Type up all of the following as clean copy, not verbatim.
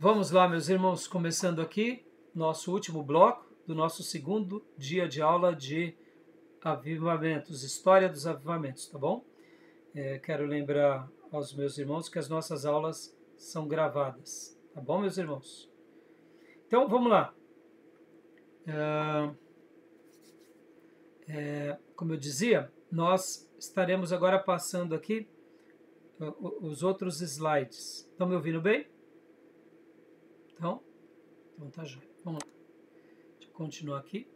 Vamos lá, meus irmãos, começando aqui nosso último bloco do nosso segundo dia de aula de avivamentos, história dos avivamentos, tá bom? Quero lembrar aos meus irmãos que as nossas aulas são gravadas, tá bom, meus irmãos? Então, vamos lá. Como eu dizia, nós estaremos agora passando aqui os outros slides. Estão me ouvindo bem? Então tá jóia. Vamos lá. Deixa eu continuar aqui.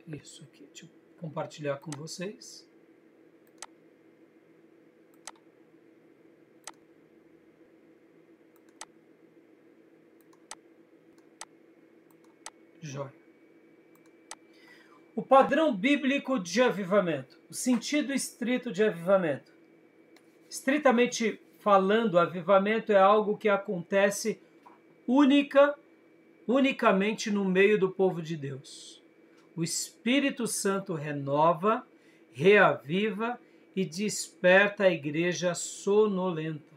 Isso aqui. Deixa eu compartilhar com vocês. Jóia. O padrão bíblico de avivamento. O sentido estrito de avivamento. Estritamente falando, avivamento é algo que acontece unicamente no meio do povo de Deus. O Espírito Santo renova, reaviva e desperta a igreja sonolenta.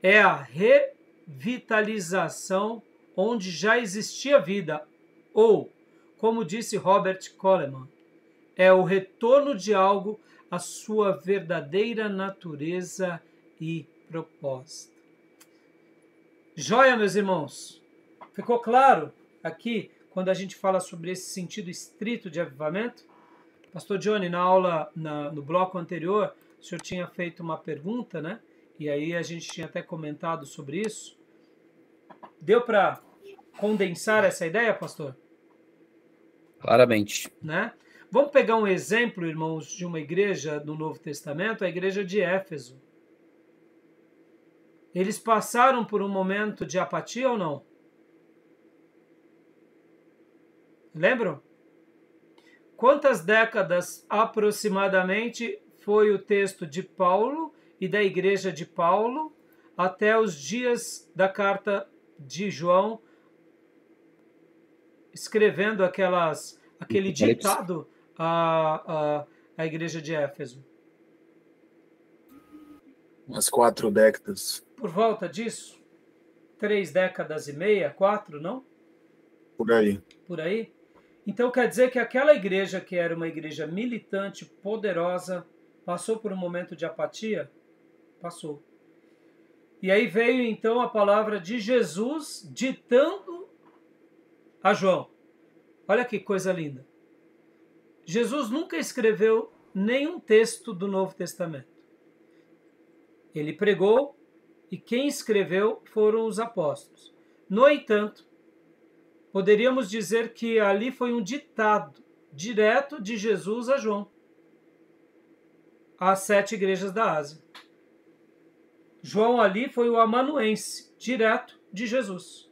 É a revitalização onde já existia vida, ou, como disse Robert Coleman, é o retorno de algo à sua verdadeira natureza e propósito. Joia, meus irmãos? Ficou claro aqui, quando a gente fala sobre esse sentido estrito de avivamento? Pastor Johnny, na aula, no bloco anterior, o senhor tinha feito uma pergunta, né? E aí a gente tinha até comentado sobre isso. Deu para condensar essa ideia, pastor? Claramente. Né? Vamos pegar um exemplo, irmãos, de uma igreja do Novo Testamento, a igreja de Éfeso. Eles passaram por um momento de apatia ou não? Lembram? Quantas décadas aproximadamente foi o texto de Paulo e da igreja de Paulo até os dias da carta de João, escrevendo aquele ditado à igreja de Éfeso? Umas 4 décadas. Por volta disso? 3 décadas e meia, 4, não? Por aí. Por aí? Então quer dizer que aquela igreja, que era uma igreja militante, poderosa, passou por um momento de apatia? Passou. E aí veio então a palavra de Jesus ditando a João. Olha que coisa linda. Jesus nunca escreveu nenhum texto do Novo Testamento. Ele pregou e quem escreveu foram os apóstolos. No entanto, poderíamos dizer que ali foi um ditado direto de Jesus a João, às 7 igrejas da Ásia. João ali foi o amanuense direto de Jesus,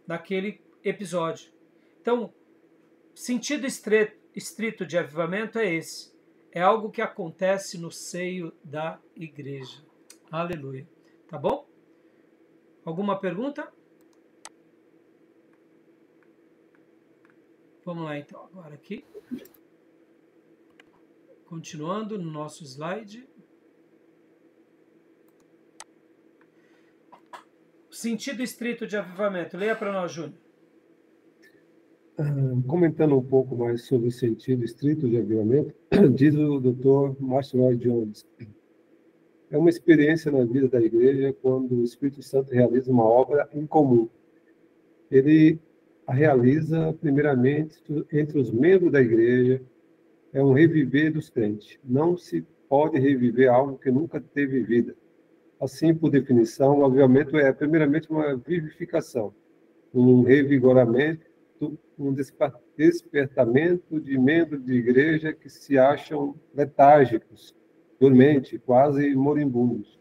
naquele episódio. Então, sentido estrito de avivamento é esse. É algo que acontece no seio da igreja. Aleluia. Tá bom? Alguma pergunta? Vamos lá então, agora aqui. Continuando no nosso slide. Sentido estrito de avivamento. Leia para nós, Júnior. Comentando um pouco mais sobre o sentido estrito de avivamento, diz o Dr. Martin Lloyd Jones: é uma experiência na vida da igreja quando o Espírito Santo realiza uma obra em comum. Ele a realiza primeiramente entre os membros da igreja, é um reviver dos crentes. Não se pode reviver algo que nunca teve vida. Assim, por definição, o avivamento é primeiramente uma vivificação, um revigoramento, um despertamento de membros de igreja que se acham letárgicos, dormentes, quase moribundos.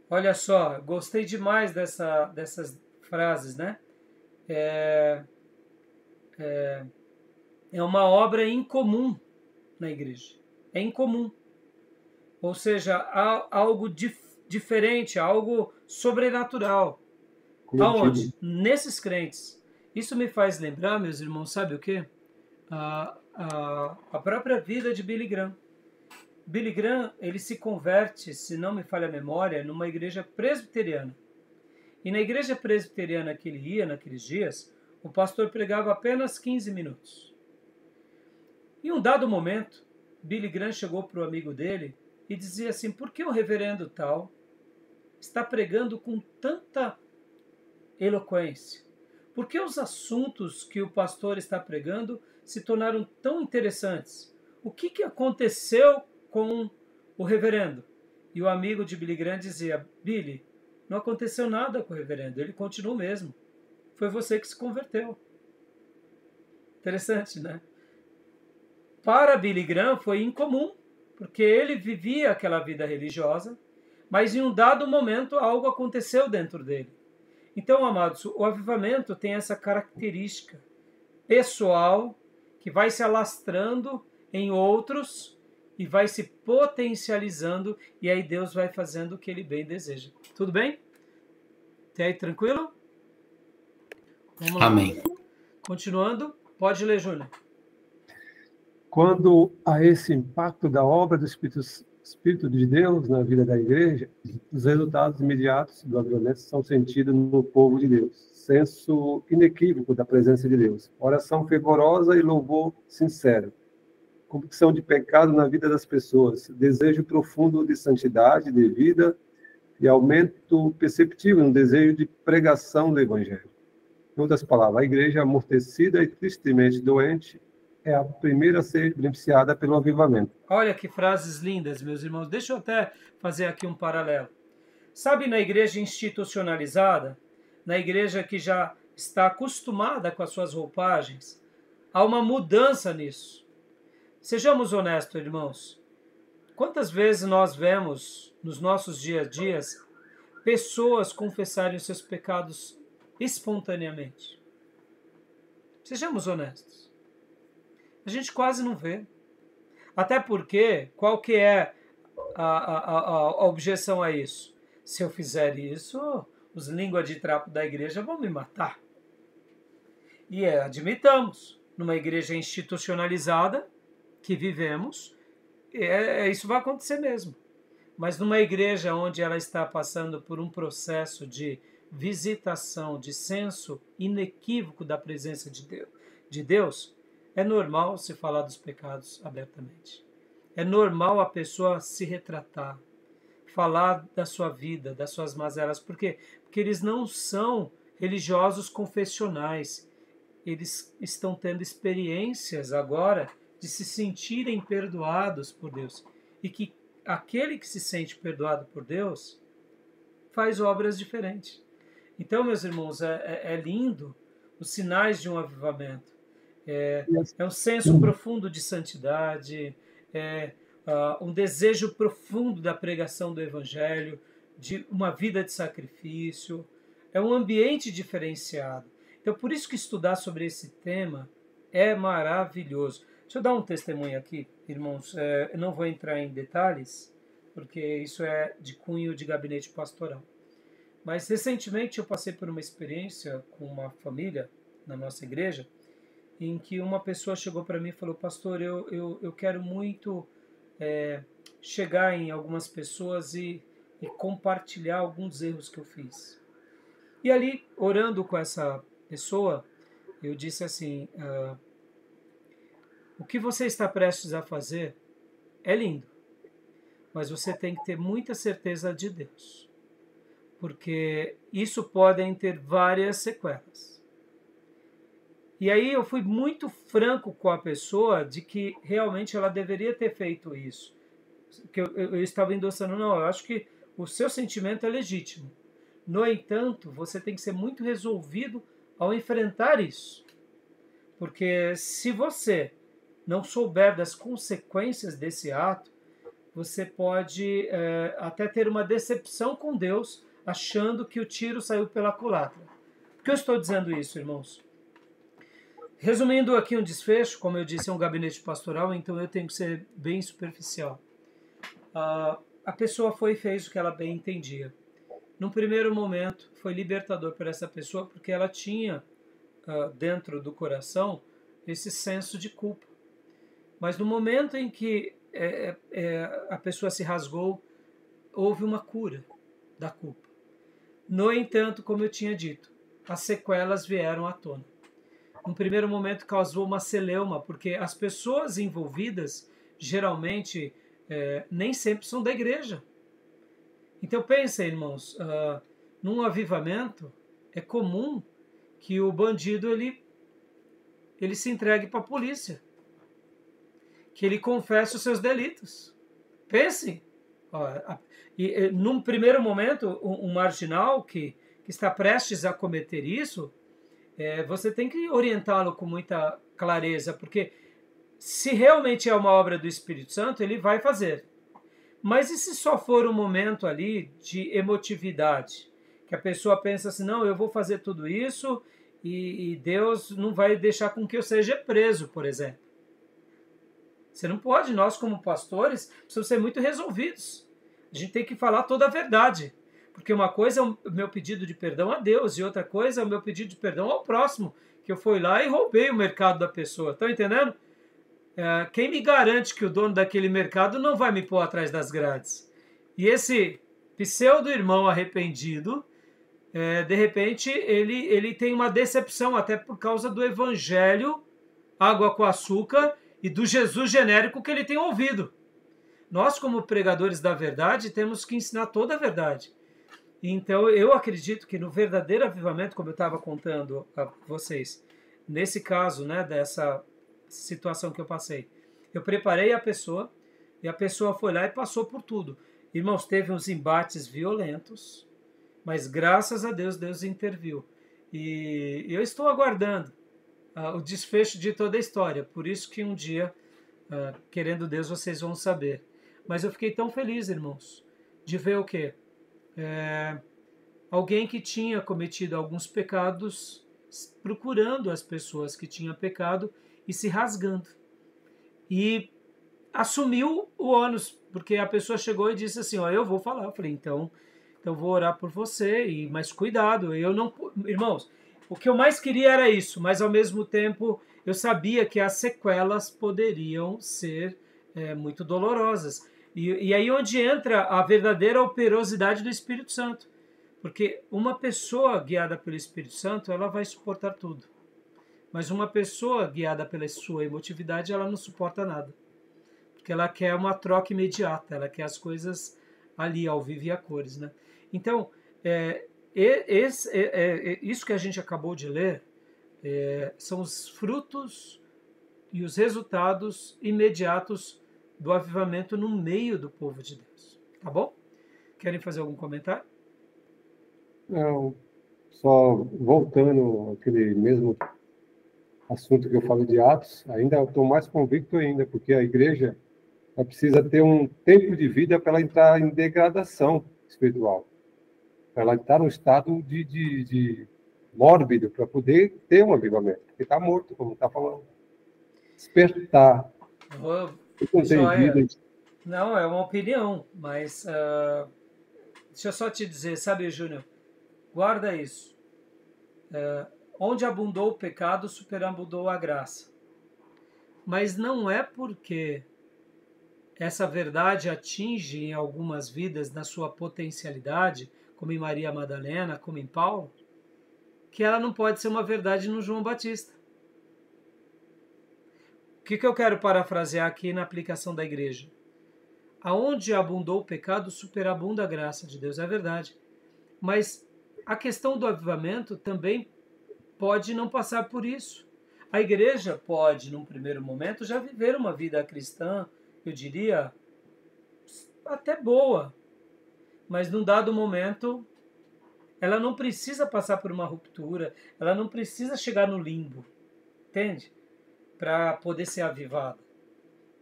Olha só, gostei demais dessas frases, né? É uma obra incomum na igreja. É incomum. Ou seja, há algo diferente, algo sobrenatural. Aonde? Nesses crentes. Isso me faz lembrar, meus irmãos, sabe o quê? a própria vida de Billy Graham. Billy Graham, ele se converte, se não me falha a memória, numa igreja presbiteriana. E na igreja presbiteriana que ele ia naqueles dias, o pastor pregava apenas 15 minutos. Em um dado momento, Billy Graham chegou para o amigo dele e dizia assim: por que o reverendo tal está pregando com tanta eloquência? Por que os assuntos que o pastor está pregando se tornaram tão interessantes? O que aconteceu com o reverendo? E o amigo de Billy Graham dizia: Billy, não aconteceu nada com o reverendo, ele continua o mesmo. Foi você que se converteu. Interessante, né? Para Billy Graham foi incomum, porque ele vivia aquela vida religiosa, mas em um dado momento algo aconteceu dentro dele. Então, amados, o avivamento tem essa característica pessoal que vai se alastrando em outros e vai se potencializando, e aí Deus vai fazendo o que Ele bem deseja. Tudo bem? Até aí, tranquilo? Vamos lá. Amém. Continuando, pode ler, Júnior. Quando há esse impacto da obra do Espírito de Deus na vida da igreja, os resultados imediatos do avivamento são sentidos no povo de Deus. Senso inequívoco da presença de Deus. Oração fervorosa e louvor sincero. Convicção de pecado na vida das pessoas. Desejo profundo de santidade, de vida e aumento perceptível no desejo de pregação do Evangelho. Em outras palavras, a igreja amortecida e tristemente doente é a primeira a ser beneficiada pelo avivamento. Olha que frases lindas, meus irmãos. Deixa eu até fazer aqui um paralelo. Sabe, na igreja institucionalizada, na igreja que já está acostumada com as suas roupagens, há uma mudança nisso. Sejamos honestos, irmãos. Quantas vezes nós vemos, nos nossos dias a dias, pessoas confessarem os seus pecados espontaneamente? Sejamos honestos. A gente quase não vê. Até porque, qual que é a objeção a isso? Se eu fizer isso, os línguas de trapo da igreja vão me matar. E admitamos, numa igreja institucionalizada que vivemos, isso vai acontecer mesmo. Mas numa igreja onde ela está passando por um processo de visitação, de senso inequívoco da presença de Deus, é normal se falar dos pecados abertamente. É normal a pessoa se retratar, falar da sua vida, das suas mazelas. Por quê? Porque eles não são religiosos confessionais. Eles estão tendo experiências agora de se sentirem perdoados por Deus. E que aquele que se sente perdoado por Deus faz obras diferentes. Então, meus irmãos, é lindo os sinais de um avivamento. É um senso profundo de santidade, um desejo profundo da pregação do Evangelho, de uma vida de sacrifício, é um ambiente diferenciado. Então, por isso que estudar sobre esse tema é maravilhoso. Deixa eu dar um testemunho aqui, irmãos. Eu não vou entrar em detalhes, porque isso é de cunho de gabinete pastoral. Mas, recentemente, eu passei por uma experiência com uma família na nossa igreja, em que uma pessoa chegou para mim e falou: pastor, eu quero muito chegar em algumas pessoas e compartilhar alguns erros que eu fiz. E ali, orando com essa pessoa, eu disse assim: o que você está prestes a fazer é lindo, mas você tem que ter muita certeza de Deus, porque isso pode ter várias sequelas. E aí eu fui muito franco com a pessoa de que realmente ela deveria ter feito isso. Que eu estava endossando: não, eu acho que o seu sentimento é legítimo. No entanto, você tem que ser muito resolvido ao enfrentar isso. Porque se você não souber das consequências desse ato, você pode até ter uma decepção com Deus, achando que o tiro saiu pela culatra. Por que eu estou dizendo isso, irmãos? Resumindo aqui um desfecho, como eu disse, é um gabinete pastoral, então eu tenho que ser bem superficial. A pessoa foi e fez o que ela bem entendia. Num primeiro momento, foi libertador para essa pessoa, porque ela tinha dentro do coração esse senso de culpa. Mas no momento em que a pessoa se rasgou, houve uma cura da culpa. No entanto, como eu tinha dito, as sequelas vieram à tona. No primeiro momento causou uma celeuma, porque as pessoas envolvidas, geralmente, nem sempre são da igreja. Então pensem, irmãos, num avivamento, é comum que o bandido ele se entregue para a polícia, que ele confesse os seus delitos. Pensem. Num primeiro momento, um marginal que está prestes a cometer isso, você tem que orientá-lo com muita clareza, porque se realmente é uma obra do Espírito Santo, ele vai fazer. Mas e se só for um momento ali de emotividade? Que a pessoa pensa assim, não, eu vou fazer tudo isso e Deus não vai deixar com que eu seja preso, por exemplo. Você não pode, nós como pastores, precisamos ser muito resolvidos. A gente tem que falar toda a verdade. Porque uma coisa é o meu pedido de perdão a Deus e outra coisa é o meu pedido de perdão ao próximo, que eu fui lá e roubei o mercado da pessoa. Estão entendendo? Quem me garante que o dono daquele mercado não vai me pôr atrás das grades? E esse pseudo-irmão arrependido, de repente, ele tem uma decepção, até por causa do evangelho, água com açúcar, e do Jesus genérico que ele tem ouvido. Nós, como pregadores da verdade, temos que ensinar toda a verdade. Então, eu acredito que no verdadeiro avivamento, como eu estava contando a vocês, nesse caso, né, dessa situação que eu passei, eu preparei a pessoa, e a pessoa foi lá e passou por tudo. Irmãos, teve uns embates violentos, mas graças a Deus, Deus interviu. E eu estou aguardando o desfecho de toda a história. Por isso que um dia, querendo Deus, vocês vão saber. Mas eu fiquei tão feliz, irmãos, de ver o quê? Alguém que tinha cometido alguns pecados, procurando as pessoas que tinham pecado e se rasgando. E assumiu o ônus, porque a pessoa chegou e disse assim, eu vou falar. Eu falei, então vou orar por você, mas cuidado, eu não... Irmãos, o que eu mais queria era isso, mas ao mesmo tempo eu sabia que as sequelas poderiam ser muito dolorosas. E aí onde entra a verdadeira operosidade do Espírito Santo. Porque uma pessoa guiada pelo Espírito Santo, ela vai suportar tudo. Mas uma pessoa guiada pela sua emotividade, ela não suporta nada. Porque ela quer uma troca imediata, ela quer as coisas ali, ao vivo e a cores, né? Então, isso que a gente acabou de ler são os frutos e os resultados imediatos do avivamento no meio do povo de Deus. Tá bom? Querem fazer algum comentário? Não, só voltando àquele mesmo assunto que eu falei de Atos, ainda estou mais convicto ainda, porque a igreja ela precisa ter um tempo de vida para ela entrar em degradação espiritual, para ela estar num estado de mórbido, para poder ter um avivamento, porque está morto, como está falando. Despertar. Não tem vida. Não, é uma opinião, mas deixa eu só te dizer, sabe, Júnior, guarda isso. Onde abundou o pecado, superabundou a graça. Mas não é porque essa verdade atinge em algumas vidas na sua potencialidade, como em Maria Madalena, como em Paulo, que ela não pode ser uma verdade no João Batista. O que eu quero parafrasear aqui na aplicação da igreja? Aonde abundou o pecado, superabunda a graça de Deus, é verdade. Mas a questão do avivamento também pode não passar por isso. A igreja pode, num primeiro momento, já viver uma vida cristã, eu diria, até boa. Mas num dado momento, ela não precisa passar por uma ruptura, ela não precisa chegar no limbo, entende? Para poder ser avivada.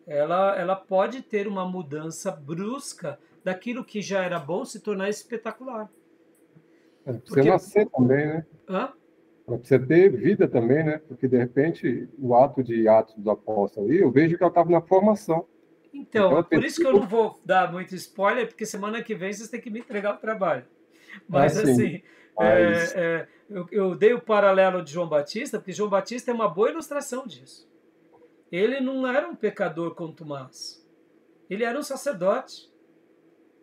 Ela pode ter uma mudança brusca daquilo que já era bom se tornar espetacular. Precisa nascer também, né? Hã? Ela precisa ter vida também, né? Porque, de repente, o ato de Atos dos Apóstolos aí, eu vejo que ela estava na formação. Então, é por isso que eu não vou dar muito spoiler, porque semana que vem vocês têm que me entregar o trabalho. Mas, assim, Mas, Eu dei o paralelo de João Batista, porque João Batista é uma boa ilustração disso. Ele não era um pecador como Tomás. Ele era um sacerdote.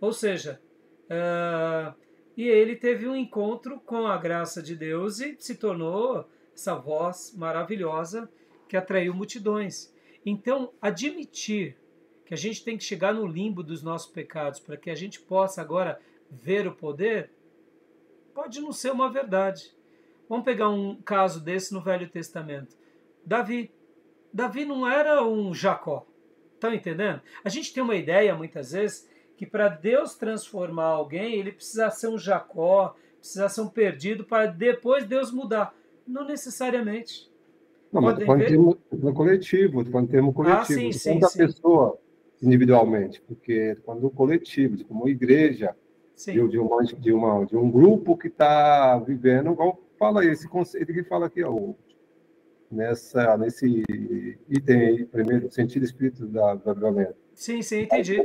Ou seja, e ele teve um encontro com a graça de Deus e se tornou essa voz maravilhosa que atraiu multidões. Então, admitir que a gente tem que chegar no limbo dos nossos pecados para que a gente possa agora ver o poder, pode não ser uma verdade. Vamos pegar um caso desse no Velho Testamento. Davi. Davi não era um Jacó. Estão entendendo? A gente tem uma ideia, muitas vezes, que para Deus transformar alguém, ele precisa ser um Jacó, precisa ser um perdido, para depois Deus mudar. Não necessariamente. Não, mas estou falando em termo coletivo, estou falando em termo coletivo. Sim, Não sim, da sim. pessoa individualmente, porque quando o coletivo, como uma igreja, de um grupo que está vivendo, igual fala esse conceito que fala aqui, nesse item aí, primeiro, sentido espírito do avivamento. Sim, entendi.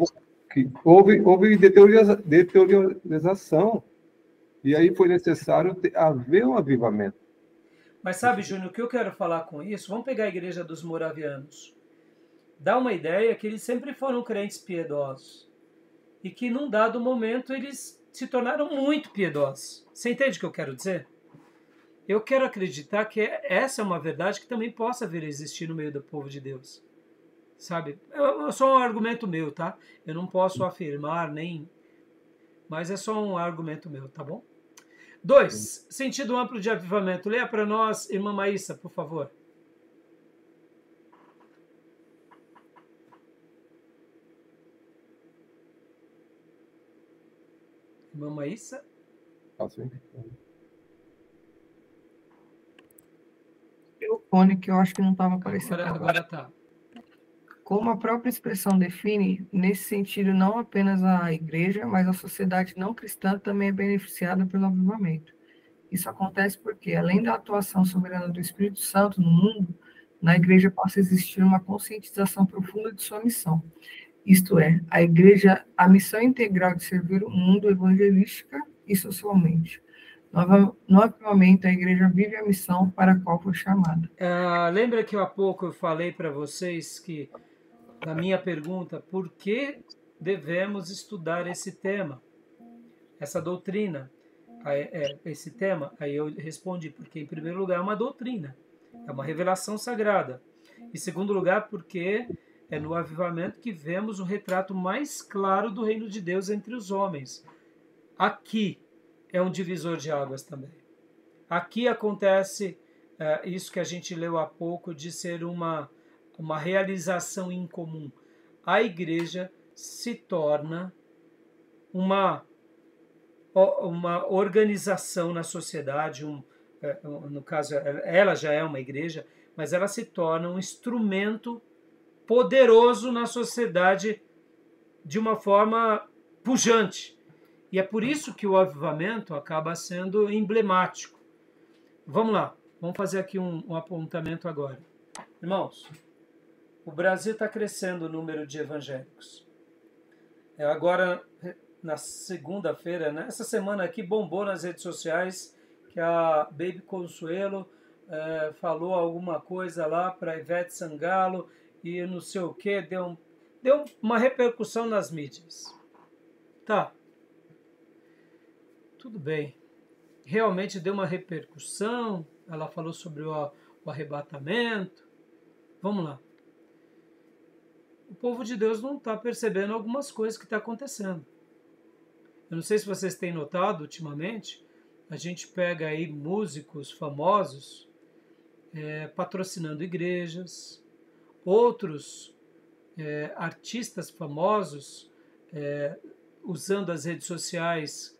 Que houve deteriorização, e aí foi necessário haver um avivamento. Mas sabe, Júnior, o que eu quero falar com isso? Vamos pegar a igreja dos moravianos. Dá uma ideia que eles sempre foram crentes piedosos. E que num dado momento eles se tornaram muito piedosos. Você entende o que eu quero dizer? Eu quero acreditar que essa é uma verdade que também possa vir a existir no meio do povo de Deus. Sabe? É só um argumento meu, tá? Eu não posso afirmar nem... Mas é só um argumento meu, tá bom? 2. Sentido amplo de avivamento. Leia para nós, irmã Maísa, por favor. Irmã Maísa? O fone que eu acho que não estava aparecendo Agora tá. Como a própria expressão define, nesse sentido, não apenas a igreja, mas a sociedade não cristã também é beneficiada pelo avivamento. Isso acontece porque, além da atuação soberana do Espírito Santo no mundo, na igreja passa a existir uma conscientização profunda de sua missão. Isto é, a missão integral de servir o mundo evangelística e socialmente. No avivamento, a igreja vive a missão para a qual foi chamada. Lembra que há pouco eu falei para vocês que, na minha pergunta, por que devemos estudar esse tema, essa doutrina, esse tema? Aí eu respondi, porque em primeiro lugar é uma doutrina, é uma revelação sagrada. Em segundo lugar, porque é no avivamento que vemos o retrato mais claro do reino de Deus entre os homens. Aqui é um divisor de águas também. Aqui acontece isso que a gente leu há pouco, de ser uma realização em comum. A igreja se torna uma organização na sociedade, no caso, ela já é uma igreja, mas ela se torna um instrumento poderoso na sociedade de uma forma pujante. E é por isso que o avivamento acaba sendo emblemático. Vamos lá, vamos fazer aqui um apontamento agora. Irmãos, o Brasil está crescendo o número de evangélicos. Agora, na segunda-feira, né, essa semana aqui, bombou nas redes sociais que a Baby Consuelo falou alguma coisa lá para Ivete Sangalo e não sei o que, deu uma repercussão nas mídias. Tá. Tudo bem. Realmente deu uma repercussão, ela falou sobre o arrebatamento. Vamos lá. O povo de Deus não está percebendo algumas coisas que estão acontecendo. Eu não sei se vocês têm notado ultimamente, a gente pega aí músicos famosos patrocinando igrejas, outros artistas famosos usando as redes sociais,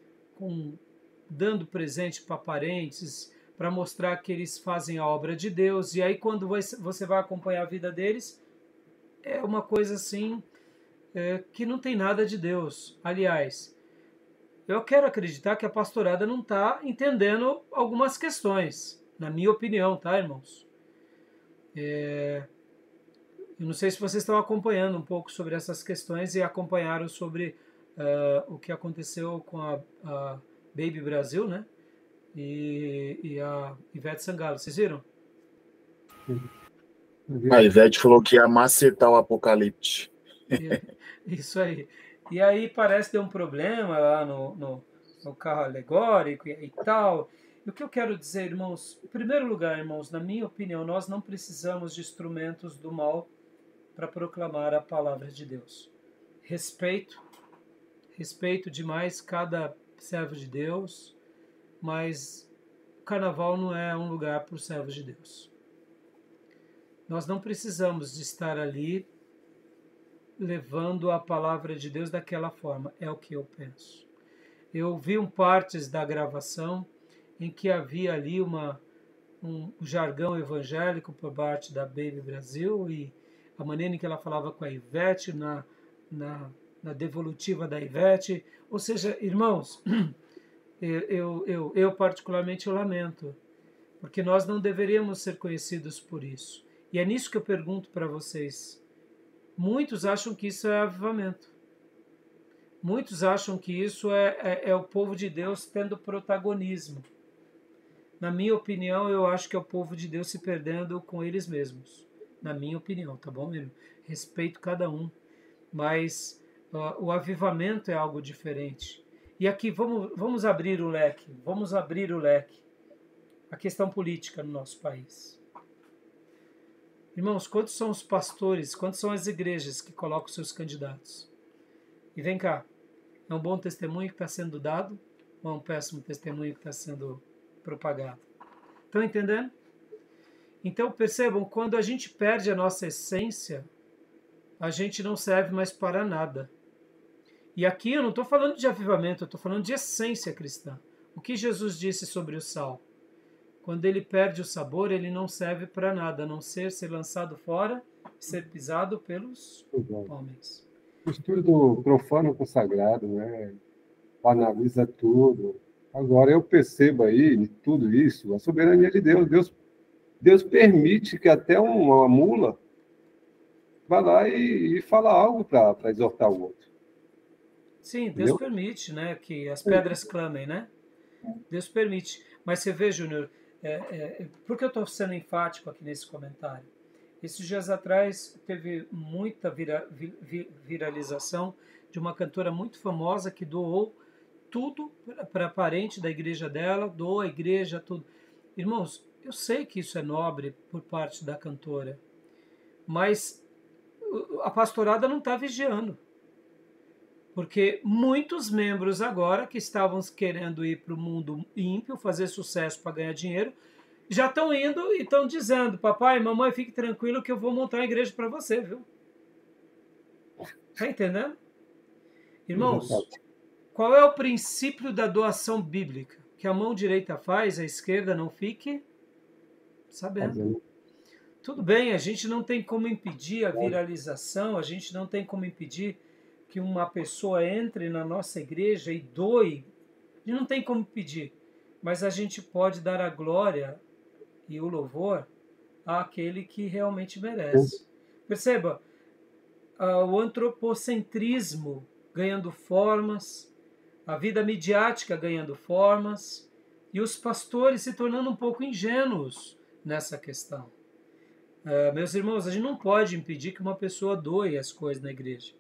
dando presente para parentes, para mostrar que eles fazem a obra de Deus. E aí quando você vai acompanhar a vida deles, é uma coisa assim que não tem nada de Deus. Aliás, eu quero acreditar que a pastorada não está entendendo algumas questões, na minha opinião, tá, irmãos? Eu não sei se vocês estão acompanhando um pouco sobre essas questões e acompanharam sobre o que aconteceu com a Baby Brasil, né? e a Ivete Sangalo. Vocês viram? A Ivete falou que ia macetar o Apocalipse. Isso aí. E aí parece ter um problema lá no carro alegórico e tal. E o que eu quero dizer, irmãos, em primeiro lugar, irmãos, na minha opinião, nós não precisamos de instrumentos do mal para proclamar a palavra de Deus. Respeito demais cada servo de Deus, mas o carnaval não é um lugar para os servos de Deus. Nós não precisamos de estar ali levando a palavra de Deus daquela forma, é o que eu penso. Eu vi partes da gravação em que havia ali um jargão evangélico por parte da Baby Brasil e a maneira em que ela falava com a Ivete, na devolutiva da Ivete. Ou seja, irmãos, eu particularmente eu lamento, porque nós não deveríamos ser conhecidos por isso. E é nisso que eu pergunto para vocês. Muitos acham que isso é avivamento. Muitos acham que isso é o povo de Deus tendo protagonismo. Na minha opinião, eu acho que é o povo de Deus se perdendo com eles mesmos. Na minha opinião, tá bom, meu? Respeito cada um. Mas o avivamento é algo diferente. E aqui vamos abrir o leque. Vamos abrir o leque. A questão política no nosso país. Irmãos, quantos são os pastores, quantas são as igrejas que colocam seus candidatos? E vem cá, é um bom testemunho que está sendo dado ou é um péssimo testemunho que está sendo propagado? Estão entendendo? Então percebam, quando a gente perde a nossa essência, a gente não serve mais para nada. E aqui eu não estou falando de avivamento, eu estou falando de essência cristã. O que Jesus disse sobre o sal? Quando ele perde o sabor, ele não serve para nada, a não ser lançado fora e ser pisado pelos homens. Mistura do profano com o sagrado, né? Analisa tudo. Agora, eu percebo aí, em tudo isso, a soberania de Deus. Deus permite que até uma mula vá lá e fala algo para exortar o outro. Sim, Deus permite, né, que as pedras clamem, né? Deus permite. Mas você vê, Júnior, por que eu estou sendo enfático aqui nesse comentário? Esses dias atrás teve muita viralização de uma cantora muito famosa que doou tudo para parente da igreja dela, doou a igreja, tudo. Irmãos, eu sei que isso é nobre por parte da cantora, mas a pastorada não está vigiando. Porque muitos membros agora que estavam querendo ir para o mundo ímpio, fazer sucesso para ganhar dinheiro, já estão indo e estão dizendo: papai, mamãe, fique tranquilo que eu vou montar a igreja para você, viu? Está entendendo? Irmãos, qual é o princípio da doação bíblica? Que a mão direita faz, a esquerda não fique sabendo. Tudo bem, a gente não tem como impedir a viralização, a gente não tem como impedir que uma pessoa entre na nossa igreja e doe. A gente não tem como impedir, mas a gente pode dar a glória e o louvor àquele que realmente merece. Perceba, o antropocentrismo ganhando formas, a vida midiática ganhando formas, e os pastores se tornando um pouco ingênuos nessa questão. Meus irmãos, a gente não pode impedir que uma pessoa doe as coisas na igreja,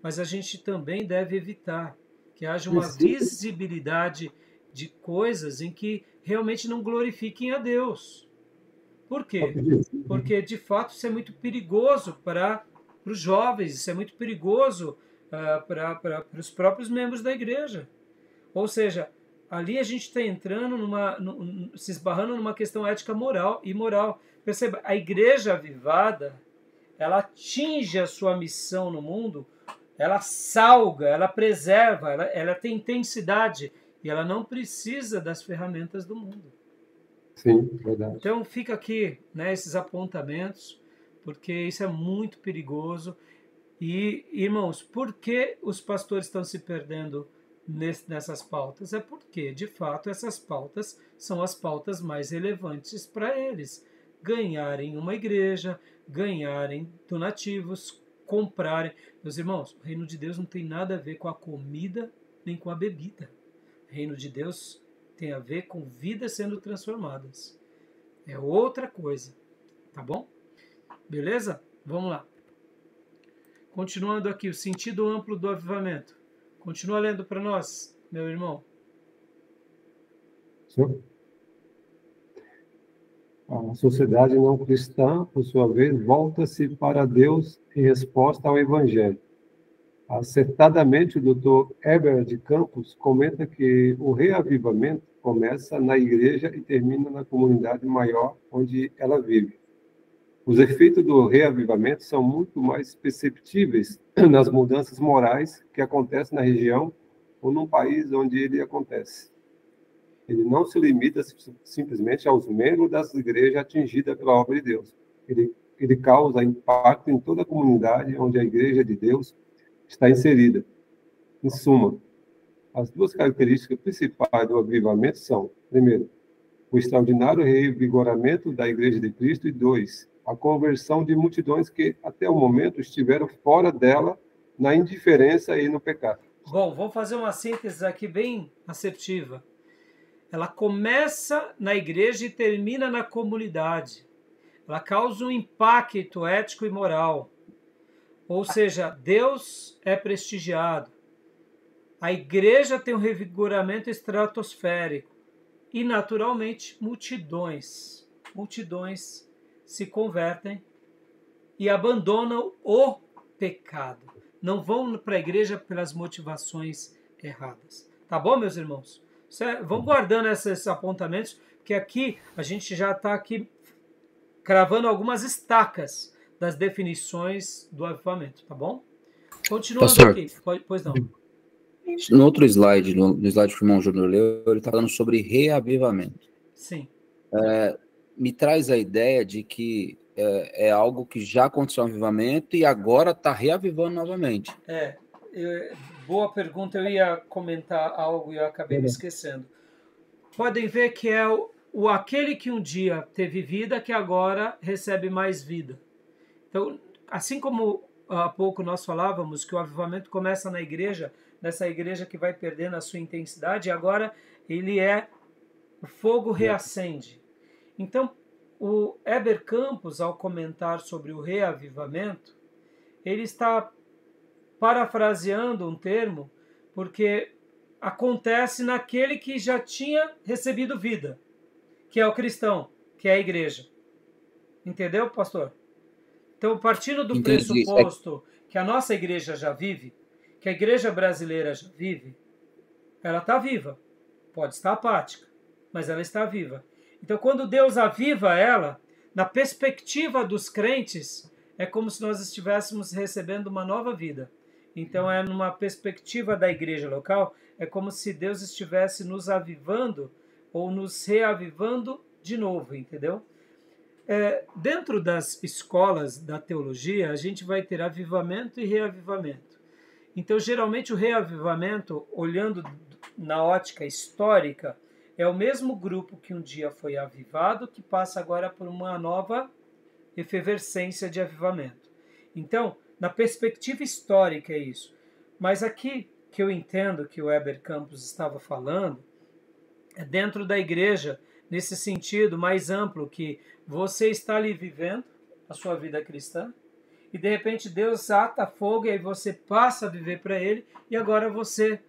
mas a gente também deve evitar que haja uma visibilidade de coisas em que realmente não glorifiquem a Deus. Por quê? Porque, de fato, isso é muito perigoso para os jovens, isso é muito perigoso para os próprios membros da igreja. Ou seja, ali a gente está entrando se esbarrando numa questão ética moral e moral. Perceba, a igreja avivada, ela atinge a sua missão no mundo, ela salga, ela preserva, ela tem intensidade e ela não precisa das ferramentas do mundo. Sim, verdade. Então fica aqui, né, esses apontamentos, porque isso é muito perigoso. E, irmãos, por que os pastores estão se perdendo nessas pautas? É porque, de fato, essas pautas são as pautas mais relevantes para eles. Ganharem uma igreja, ganharem donativos, comprarem. Meus irmãos, o reino de Deus não tem nada a ver com a comida nem com a bebida. O reino de Deus tem a ver com vidas sendo transformadas. É outra coisa, tá bom? Beleza? Vamos lá. Continuando aqui, o sentido amplo do avivamento. Continua lendo para nós, meu irmão. A sociedade não cristã, por sua vez, volta-se para Deus em resposta ao Evangelho. Acertadamente, o Dr. Heber de Campos comenta que o reavivamento começa na igreja e termina na comunidade maior onde ela vive. Os efeitos do reavivamento são muito mais perceptíveis nas mudanças morais que acontecem na região ou num país onde ele acontece. Ele não se limita simplesmente aos membros das igrejas atingidas pela obra de Deus. Ele causa impacto em toda a comunidade onde a igreja de Deus está inserida. Em suma, as duas características principais do avivamento são, primeiro, o extraordinário revigoramento da Igreja de Cristo, e dois, a conversão de multidões que, até o momento, estiveram fora dela, na indiferença e no pecado. Bom, vou fazer uma síntese aqui bem assertiva. Ela começa na igreja e termina na comunidade. Ela causa um impacto ético e moral. Ou seja, Deus é prestigiado. A igreja tem um revigoramento estratosférico. E, naturalmente, multidões se convertem e abandonam o pecado. Não vão para a igreja pelas motivações erradas. Tá bom, meus irmãos? Vamos guardando esses apontamentos, porque aqui a gente já está aqui cravando algumas estacas das definições do avivamento, tá bom? Continuando Pastor, aqui. Pois não. No outro slide, no slide que o irmão Júnior leu, ele está falando sobre reavivamento. Sim. Me traz a ideia de que é algo que já aconteceu um avivamento e agora está reavivando novamente. Boa pergunta. Eu ia comentar algo e eu acabei me esquecendo. Podem ver que é aquele que um dia teve vida que agora recebe mais vida. Então, assim como há pouco nós falávamos que o avivamento começa na igreja, nessa igreja que vai perdendo a sua intensidade, e agora o fogo reacende. Então, o Heber Campos, ao comentar sobre o reavivamento, ele está parafraseando um termo, porque acontece naquele que já tinha recebido vida, que é o cristão, que é a igreja. Entendeu, pastor? Então, partindo do pressuposto que a nossa igreja já vive, que a igreja brasileira já vive, ela está viva. Pode estar apática, mas ela está viva. Então, quando Deus aviva ela, na perspectiva dos crentes, é como se nós estivéssemos recebendo uma nova vida. Então, numa perspectiva da igreja local, é como se Deus estivesse nos avivando ou nos reavivando de novo, entendeu? Dentro das escolas da teologia, a gente vai ter avivamento e reavivamento. Então, geralmente, o reavivamento, olhando na ótica histórica, é o mesmo grupo que um dia foi avivado, que passa agora por uma nova efervescência de avivamento. Então, na perspectiva histórica é isso. Mas aqui, que eu entendo que o Heber Campos estava falando, é dentro da igreja, nesse sentido mais amplo, que você está ali vivendo a sua vida cristã, e de repente Deus ata fogo, e aí você passa a viver para Ele, e agora você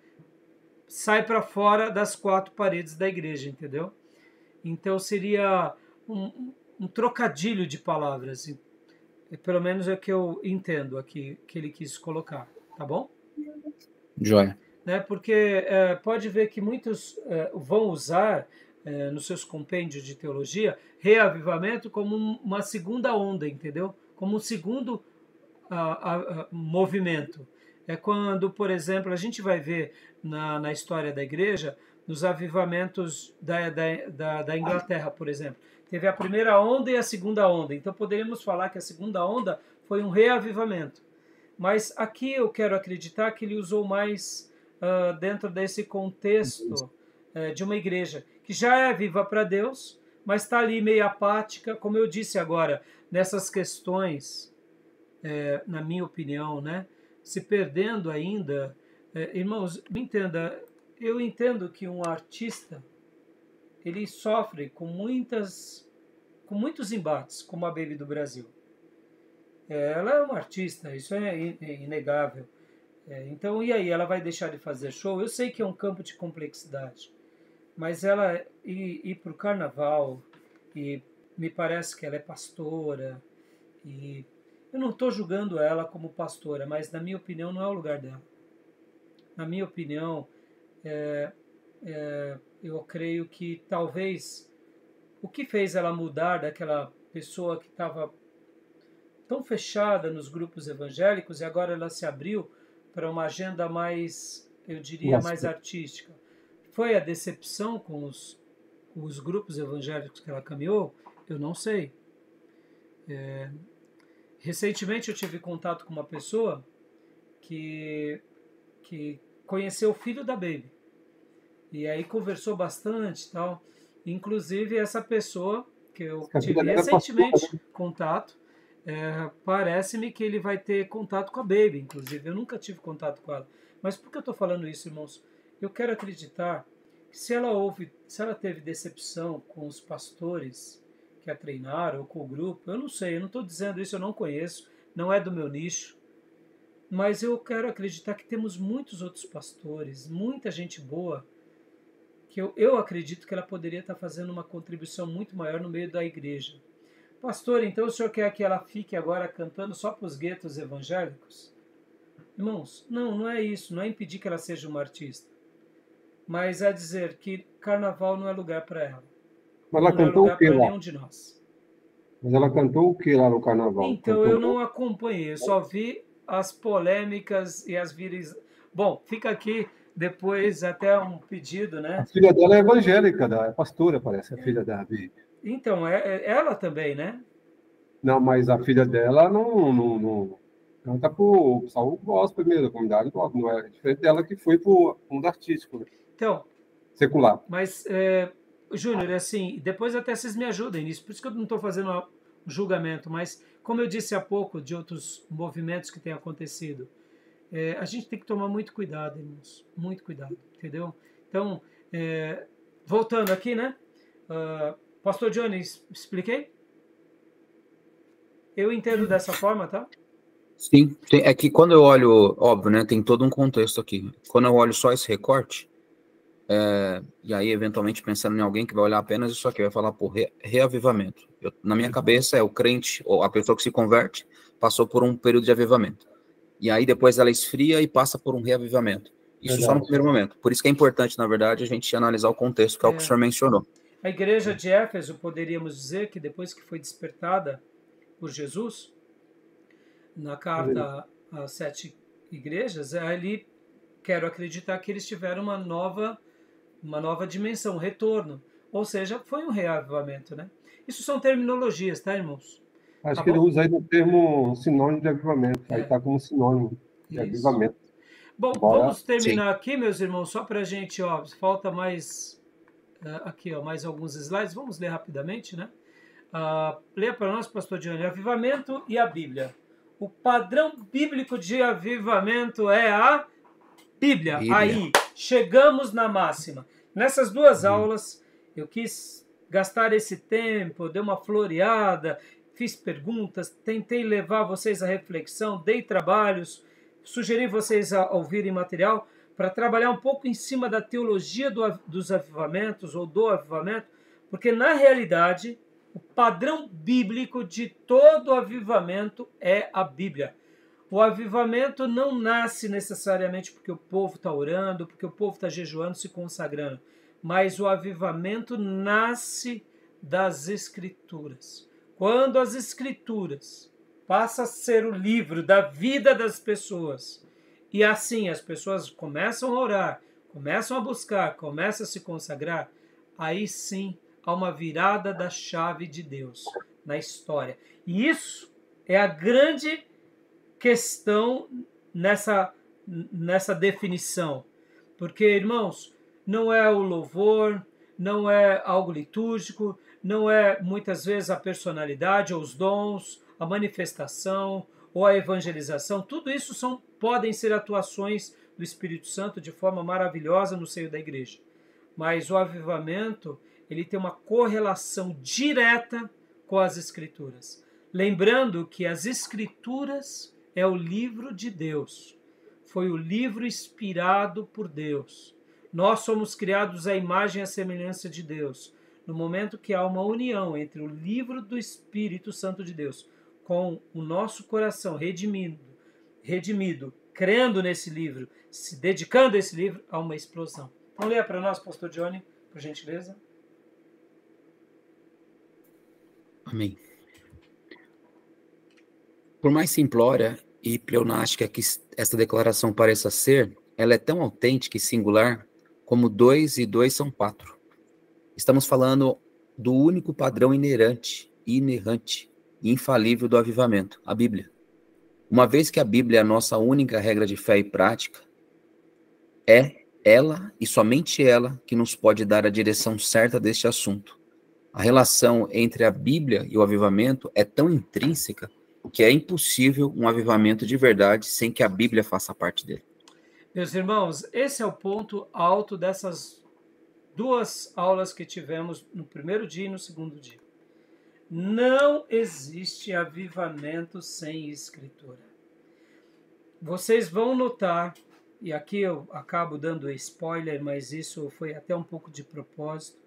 sai para fora das quatro paredes da igreja, entendeu? Então seria um trocadilho de palavras, pelo menos é o que eu entendo aqui, que ele quis colocar, tá bom? Joia. Porque pode ver que muitos vão usar nos seus compêndios de teologia reavivamento como uma segunda onda, entendeu? Como um segundo movimento. É quando, por exemplo, a gente vai ver na história da igreja, nos avivamentos da Inglaterra, por exemplo. Teve a primeira onda e a segunda onda. Então, poderíamos falar que a segunda onda foi um reavivamento. Mas aqui eu quero acreditar que ele usou mais dentro desse contexto de uma igreja que já é viva para Deus, mas está ali meio apática, como eu disse agora, nessas questões, na minha opinião, né? Se perdendo ainda. Irmãos, me entenda, eu entendo que um artista, ele sofre com muitos embates, como a Baby do Brasil. Ela é uma artista, isso é inegável. Então, e aí, ela vai deixar de fazer show? Eu sei que é um campo de complexidade, mas ela ir para o carnaval, e me parece que ela é pastora, e eu não estou julgando ela como pastora, mas na minha opinião não é o lugar dela. Na minha opinião, eu creio que talvez o que fez ela mudar daquela pessoa que estava tão fechada nos grupos evangélicos e agora ela se abriu para uma agenda mais, eu diria, mais artística. Foi a decepção com os grupos evangélicos que ela caminhou? Eu não sei. Recentemente eu tive contato com uma pessoa que conheceu o filho da Baby. E aí conversou bastante e tal. Inclusive essa pessoa que eu tive recentemente contato, parece-me que ele vai ter contato com a Baby, inclusive. Eu nunca tive contato com ela. Mas por que eu estou falando isso, irmãos? Eu quero acreditar que se ela teve decepção com os pastores que a treinaram, ou com o grupo, eu não sei, eu não estou dizendo isso, eu não conheço, não é do meu nicho. Mas eu quero acreditar que temos muitos outros pastores, muita gente boa, que eu acredito que ela poderia estar fazendo uma contribuição muito maior no meio da igreja. Pastor, então o senhor quer que ela fique agora cantando só para os guetos evangélicos? Irmãos, não é isso, não é impedir que ela seja uma artista, mas é dizer que carnaval não é lugar para ela. Mas ela cantou o que lá? Nenhum de nós. Mas ela cantou o que lá no carnaval? Então eu não acompanhei, eu só vi as polêmicas e as vires. Bom, fica aqui depois até um pedido, né? A filha dela é evangélica, é pastora, parece, a filha da Baby. Então, ela também, né? Não, mas a filha dela não canta pro pessoal gospel mesmo, a comunidade gospel, não é diferente dela que foi pro mundo artístico, né? Então, Secular. Mas, Júnior, assim, depois até vocês me ajudem nisso, por isso que eu não estou fazendo um julgamento, mas como eu disse há pouco de outros movimentos que têm acontecido, a gente tem que tomar muito cuidado, irmãos, muito cuidado, entendeu? Então, voltando aqui, né? Pastor Johnny, expliquei? Eu entendo dessa forma, tá? Sim, é que quando eu olho, óbvio, né, tem todo um contexto aqui. Quando eu olho só esse recorte, e aí eventualmente pensando em alguém que vai olhar apenas isso aqui, vai falar por reavivamento. Na minha cabeça o crente, ou a pessoa que se converte, passou por um período de avivamento. E aí depois ela esfria e passa por um reavivamento. Isso só no primeiro momento. Por isso que é importante, na verdade, a gente analisar o contexto, que é o que o senhor mencionou. A igreja de Éfeso, poderíamos dizer que depois que foi despertada por Jesus, na carta às 7 igrejas, ali quero acreditar que eles tiveram uma nova dimensão, um retorno. Ou seja, foi um reavivamento, né? Isso são terminologias, tá, irmãos? Acho que ele usa aí no termo sinônimo de avivamento. Aí está como sinônimo de avivamento. Bom, vamos terminar aqui, meus irmãos, só para a gente, falta mais aqui, mais alguns slides. Vamos ler rapidamente, né? Leia para nós, pastor Johnny, avivamento e a Bíblia. O padrão bíblico de avivamento é a Bíblia. Aí, chegamos na máxima. Nessas duas aulas, eu quis gastar esse tempo, dei uma floreada, fiz perguntas, tentei levar vocês à reflexão, dei trabalhos, sugeri vocês a ouvirem material para trabalhar um pouco em cima da teologia dos avivamentos ou do avivamento, porque na realidade o padrão bíblico de todo avivamento é a Bíblia. O avivamento não nasce necessariamente porque o povo está orando, porque o povo está jejuando, se consagrando, mas o avivamento nasce das Escrituras. Quando as Escrituras passam a ser o livro da vida das pessoas, e assim as pessoas começam a orar, começam a buscar, começam a se consagrar, aí sim há uma virada da chave de Deus na história. E isso é a grande questão nessa definição. Porque, irmãos, não é o louvor, não é algo litúrgico, não é muitas vezes a personalidade ou os dons, a manifestação ou a evangelização. Tudo isso podem ser atuações do Espírito Santo de forma maravilhosa no seio da igreja. Mas o avivamento ele tem uma correlação direta com as Escrituras. Lembrando que as Escrituras é o livro de Deus. Foi o livro inspirado por Deus. Nós somos criados à imagem e à semelhança de Deus. No momento que há uma união entre o livro do Espírito Santo de Deus com o nosso coração redimido, crendo nesse livro, se dedicando a esse livro, há uma explosão. Vamos ler para nós, pastor Johnny, por gentileza. Amém. Por mais simplória e pleonástica que esta declaração pareça ser, ela é tão autêntica e singular como 2 e 2 são 4. Estamos falando do único padrão inerente, inerrante e infalível do avivamento, a Bíblia. Uma vez que a Bíblia é a nossa única regra de fé e prática, é ela e somente ela que nos pode dar a direção certa deste assunto. A relação entre a Bíblia e o avivamento é tão intrínseca que é impossível um avivamento de verdade sem que a Bíblia faça parte dele. Meus irmãos, esse é o ponto alto dessas 2 aulas que tivemos no primeiro dia e no segundo dia. Não existe avivamento sem Escritura. Vocês vão notar, e aqui eu acabo dando spoiler, mas isso foi até um pouco de propósito,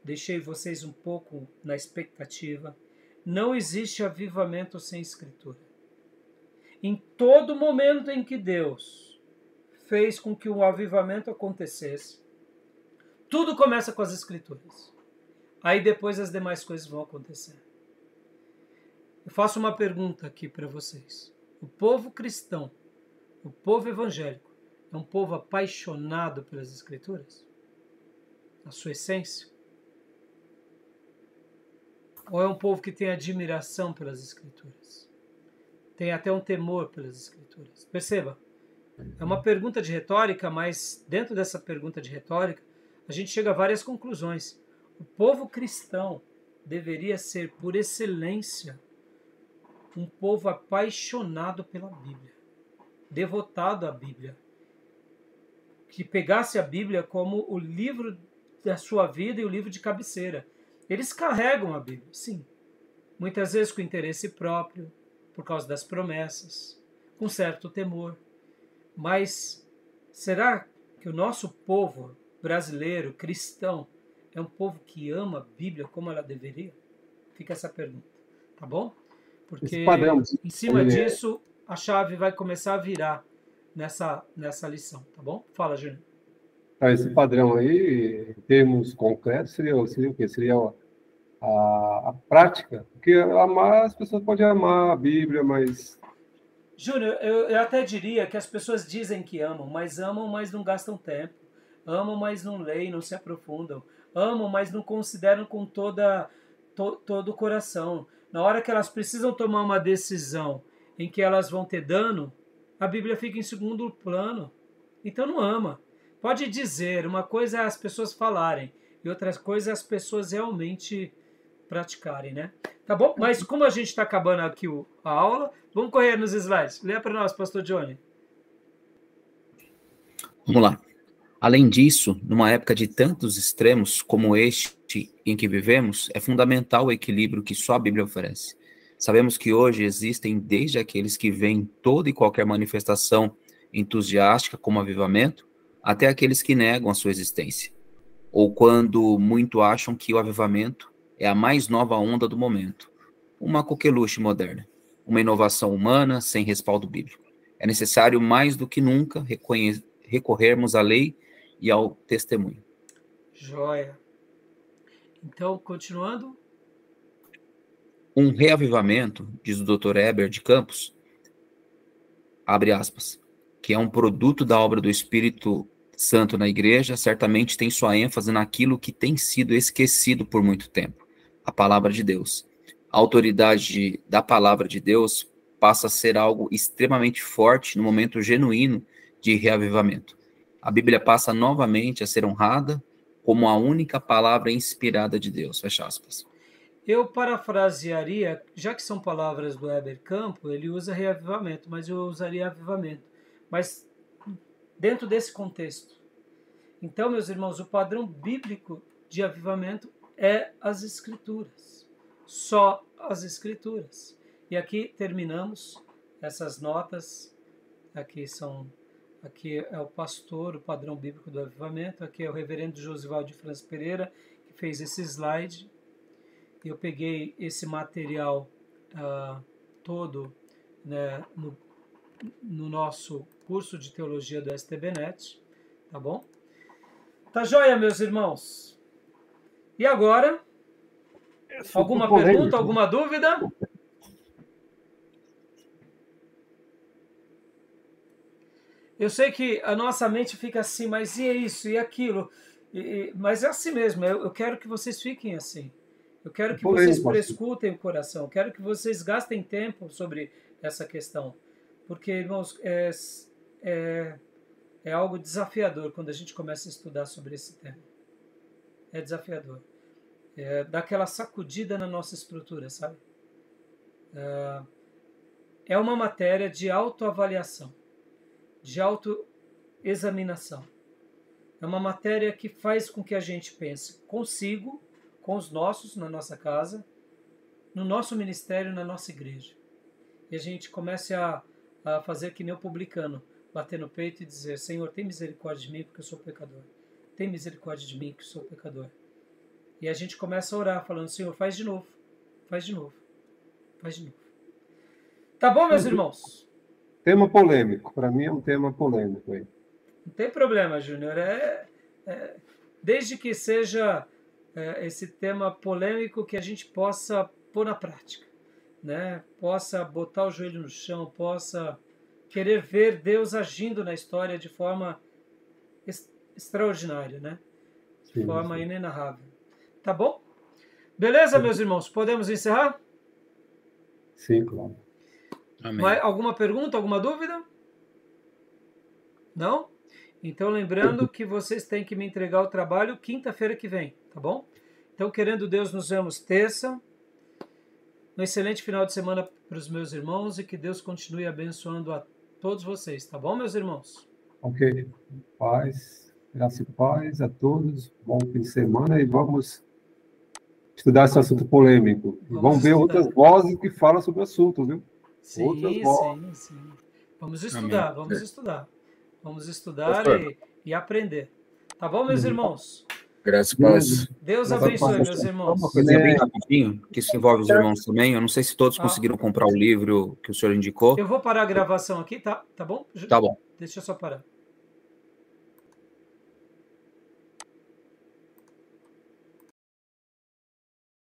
deixei vocês um pouco na expectativa. Não existe avivamento sem Escritura. Em todo momento em que Deus fez com que o avivamento acontecesse, tudo começa com as Escrituras. Aí depois as demais coisas vão acontecer. Eu faço uma pergunta aqui para vocês. O povo cristão, o povo evangélico, é um povo apaixonado pelas Escrituras? Na sua essência? Ou é um povo que tem admiração pelas Escrituras? Tem até um temor pelas Escrituras? Perceba, é uma pergunta de retórica, mas dentro dessa pergunta de retórica, a gente chega a várias conclusões. O povo cristão deveria ser, por excelência, um povo apaixonado pela Bíblia, devotado à Bíblia, que pegasse a Bíblia como o livro da sua vida e o livro de cabeceira. Eles carregam a Bíblia, sim. Muitas vezes com interesse próprio, por causa das promessas, com certo temor. Mas será que o nosso povo brasileiro, cristão, é um povo que ama a Bíblia como ela deveria? Fica essa pergunta, tá bom? Porque em cima disso a chave vai começar a virar nessa lição, tá bom? Fala, Júnior. Esse padrão aí, em termos concretos, seria o quê? Seria a prática? Porque as pessoas podem amar a Bíblia, mas... Júnior, eu até diria que as pessoas dizem que amam, mas não gastam tempo. Amam, mas não leem, não se aprofundam. Amam, mas não consideram com todo o coração. Na hora que elas precisam tomar uma decisão em que elas vão ter dano, a Bíblia fica em segundo plano. Então não ama. Pode dizer, uma coisa é as pessoas falarem, e outra coisa é as pessoas realmente praticarem, né? Tá bom? Mas como a gente está acabando aqui a aula, vamos correr nos slides. Lê para nós, pastor Johnny. Vamos lá. Além disso, numa época de tantos extremos como este em que vivemos, é fundamental o equilíbrio que só a Bíblia oferece. Sabemos que hoje existem desde aqueles que veem toda e qualquer manifestação entusiástica como avivamento, até aqueles que negam a sua existência, ou quando muito acham que o avivamento é a mais nova onda do momento, uma coqueluche moderna, uma inovação humana sem respaldo bíblico. É necessário mais do que nunca recorrermos à lei e ao testemunho. Joia. Então, continuando. Um reavivamento, diz o Dr. Heber de Campos, abre aspas, que é um produto da obra do Espírito Santo na igreja, certamente tem sua ênfase naquilo que tem sido esquecido por muito tempo, a palavra de Deus. A autoridade da palavra de Deus passa a ser algo extremamente forte no momento genuíno de reavivamento. A Bíblia passa novamente a ser honrada como a única palavra inspirada de Deus, fecha aspas. Eu parafrasearia, já que são palavras do Heber Campo, ele usa reavivamento, mas eu usaria avivamento. Mas dentro desse contexto. Então, meus irmãos, o padrão bíblico de avivamento é as Escrituras. Só as Escrituras. E aqui terminamos essas notas. Aqui é o pastor, o padrão bíblico do avivamento. Aqui é o reverendo Josival de França Pereira, que fez esse slide. Eu peguei esse material todo, né, no nosso curso de teologia do STBnet, tá bom? Tá joia, meus irmãos? E agora, alguma pergunta, alguma dúvida? Eu sei que a nossa mente fica assim, mas e isso, e aquilo? Mas é assim mesmo, eu quero que vocês fiquem assim. Eu quero que vocês prescutem o coração, eu quero que vocês gastem tempo sobre essa questão. Porque, irmãos, é algo desafiador quando a gente começa a estudar sobre esse tema. É desafiador. Dá aquela sacudida na nossa estrutura, sabe? É uma matéria de autoavaliação, de autoexaminação. É uma matéria que faz com que a gente pense consigo, com os nossos, na nossa casa, no nosso ministério, na nossa igreja. E a gente comece a fazer que nem o publicano, bater no peito e dizer: Senhor, tem misericórdia de mim porque eu sou pecador. Tem misericórdia de mim que eu sou pecador. E a gente começa a orar falando: Senhor, faz de novo, faz de novo, faz de novo. Tá bom, meus irmãos? Tema polêmico. Para mim é um tema polêmico aí. Não tem problema, Júnior. Desde que seja esse tema polêmico que a gente possa pôr na prática, né? Possa botar o joelho no chão, possa querer ver Deus agindo na história de forma extraordinária, né? De forma inenarrável. Tá bom? Beleza, meus irmãos? Podemos encerrar? Sim, claro. Amém. Alguma pergunta, alguma dúvida? Não? Então, lembrando que vocês têm que me entregar o trabalho quinta-feira que vem, tá bom? Então, querendo Deus, nos vemos terça. Um excelente final de semana para os meus irmãos e que Deus continue abençoando a todos vocês, tá bom, meus irmãos? Ok. Paz, graça e paz a todos. Bom fim de semana e vamos estudar esse assunto polêmico. E vamos ver outras vozes que falam sobre o assunto, viu? Sim. Vamos estudar, Amém. vamos estudar. Vamos estudar e aprender. Tá bom, meus irmãos? Graças a Deus. Deus abençoe, meus irmãos. Uma coisa bem rapidinho, que isso envolve os irmãos também. Eu não sei se todos conseguiram comprar o livro que o senhor indicou. Eu vou parar a gravação aqui, tá? Tá bom? Tá bom. Deixa eu só parar.